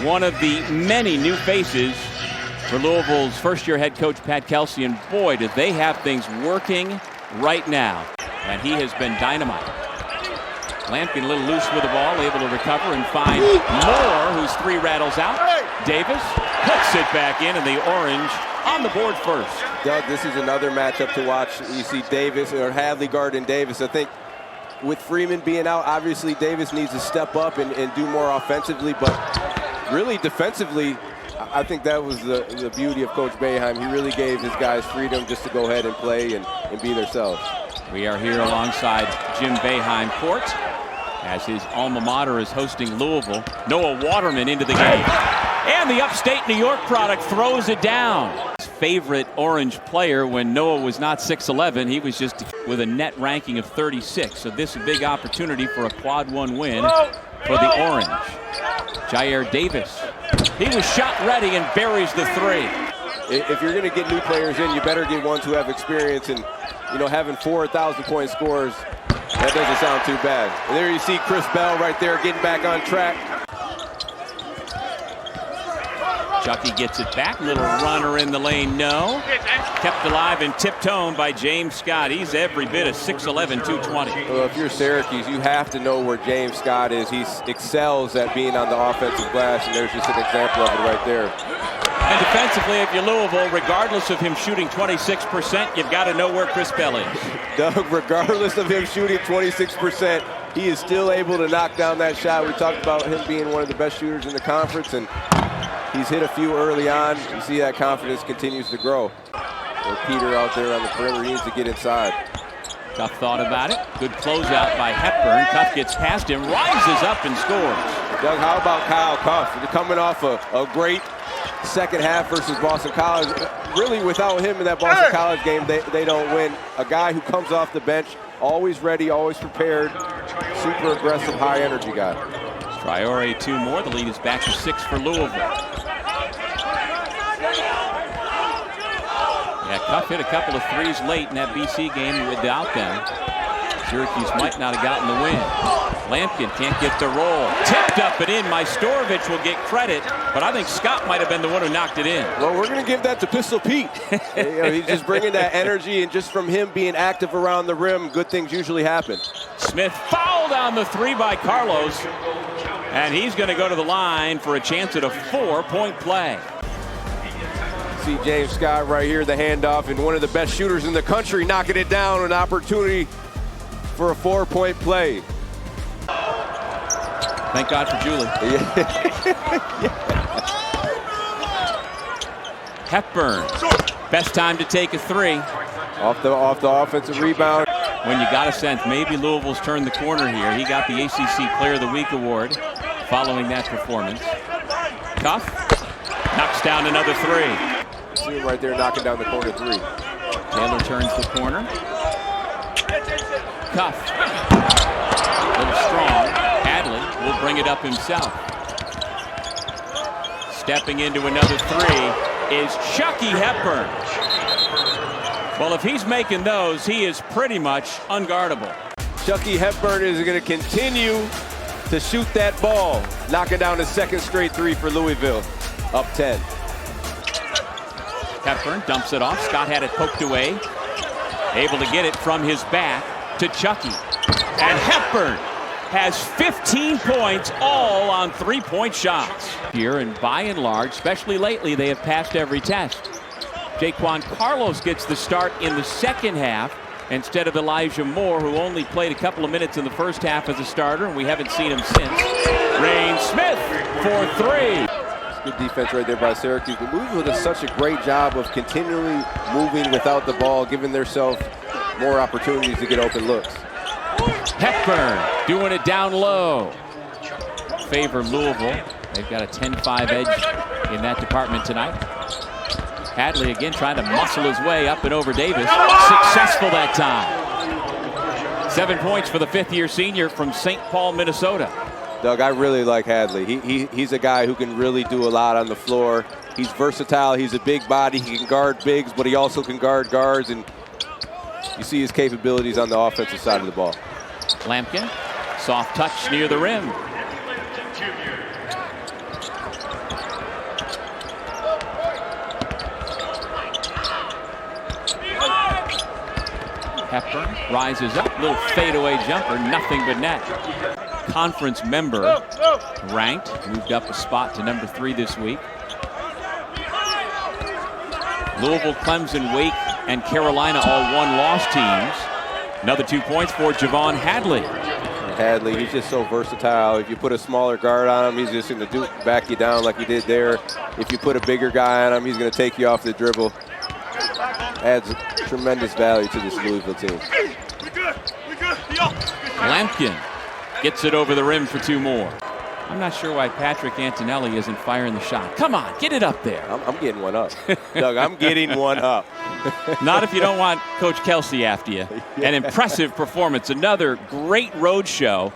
one of the many new faces for Louisville's first-year head coach Pat Kelsey, and boy, do they have things working right now. And he has been dynamite. Lampkin a little loose with the ball, able to recover and find Moore, whose three rattles out. Davis puts it back in, and the Orange on the board first. Doug, this is another matchup to watch. You see Davis or Hadley guarding Davis. I think with Freeman being out, obviously Davis needs to step up and do more offensively, but really defensively, I think that was the beauty of Coach Boeheim. He really gave his guys freedom just to go ahead and play and be themselves. We are here alongside Jim Boeheim Court as his alma mater is hosting Louisville. Noah Waterman into the game. And the upstate New York product throws it down. His favorite Orange player when Noah was not 6'11", he was just with a net ranking of 36. So this is a big opportunity for a quad one win for the Orange. Jair Davis. He was shot ready and buries the three. If you're going to get new players in, you better get ones who have experience, and you know, having 4,000-point scores, that doesn't sound too bad. And there you see Chris Bell right there getting back on track. Chucky gets it back. Little runner in the lane, no. Kept alive and tipped-toned by James Scott. He's every bit of 6'11", 220. Well, if you're Syracuse, you have to know where James Scott is. He excels at being on the offensive glass, and there's just an example of it right there. And defensively, if you're Louisville, regardless of him shooting 26%, you've got to know where Chris Bell is. Doug, regardless of him shooting 26%, he is still able to knock down that shot. We talked about him being one of the best shooters in the conference, and he's hit a few early on. You see that confidence continues to grow. Well, Peter out there on the perimeter, he needs to get inside. Cuff thought about it. Good closeout by Hepburn. Cuff gets past him, rises up and scores. Doug, how about Kyle Cuff? They're coming off a great second half versus Boston College. Really, without him in that Boston College game, they don't win. A guy who comes off the bench, always ready, always prepared, super aggressive, high energy guy. Traore two more. The lead is back to 6 for Louisville. Yeah, Cuff hit a couple of threes late in that BC game without them. Syracuse might not have gotten the win. Lampkin can't get the roll. Tipped up and in. Majstorovic will get credit, but I think Scott might have been the one who knocked it in. Well, we're going to give that to Pistol Pete. You know, he's just bringing that energy, and just from him being active around the rim, good things usually happen. Smith fouled on the three by Carlos, and he's going to go to the line for a chance at a 4-point play. See James Scott right here, the handoff, and one of the best shooters in the country knocking it down, an opportunity for a 4-point play. Thank God for Julie. Hepburn, best time to take a three. Off the offensive rebound. When you got a sense maybe Louisville's turned the corner here. He got the ACC Player of the Week award following that performance. Cuff knocks down another three. See him right there knocking down the corner three. Taylor turns the corner. Cuff, a little strong. Hadley will bring it up himself. Stepping into another three is Chucky Hepburn. Well, if he's making those, he is pretty much unguardable. Chucky Hepburn is going to continue to shoot that ball, knocking down the second straight three for Louisville, up 10. Hepburn dumps it off. Scott had it poked away. Able to get it from his back to Chucky. And Hepburn has 15 points, all on three-point shots. Here, and by and large, especially lately, they have passed every test. Jaquan Carlos gets the start in the second half instead of Elijah Moore, who only played a couple of minutes in the first half as a starter, and we haven't seen him since. Rain Smith for three. Good defense right there by Syracuse. But Louisville does such a great job of continually moving without the ball, giving themselves more opportunities to get open looks. Hepburn doing it down low. Favor Louisville. They've got a 10-5 edge in that department tonight. Hadley again trying to muscle his way up and over Davis. Successful that time. 7 points for the fifth-year senior from St. Paul, Minnesota. Doug, I really like Hadley. He's a guy who can really do a lot on the floor. He's versatile. He's a big body. He can guard bigs, but he also can guard guards, and you see his capabilities on the offensive side of the ball. Lampkin, soft touch near the rim. Hepburn rises up, little fadeaway jumper, nothing but net. Conference member ranked, moved up a spot to number 3 this week. Louisville, Clemson, Wake, and Carolina all one-loss teams. Another 2 points for Javon Hadley. Hadley, he's just so versatile. If you put a smaller guard on him, he's just going to back you down like he did there. If you put a bigger guy on him, he's going to take you off the dribble. Adds tremendous value to this Louisville team. Lampkin gets it over the rim for 2 more. I'm not sure why Patrick Antonelli isn't firing the shot. Come on, get it up there. I'm getting one up. Doug, I'm getting one up. Not if you don't want Coach Kelsey after you. An impressive performance. Another great road show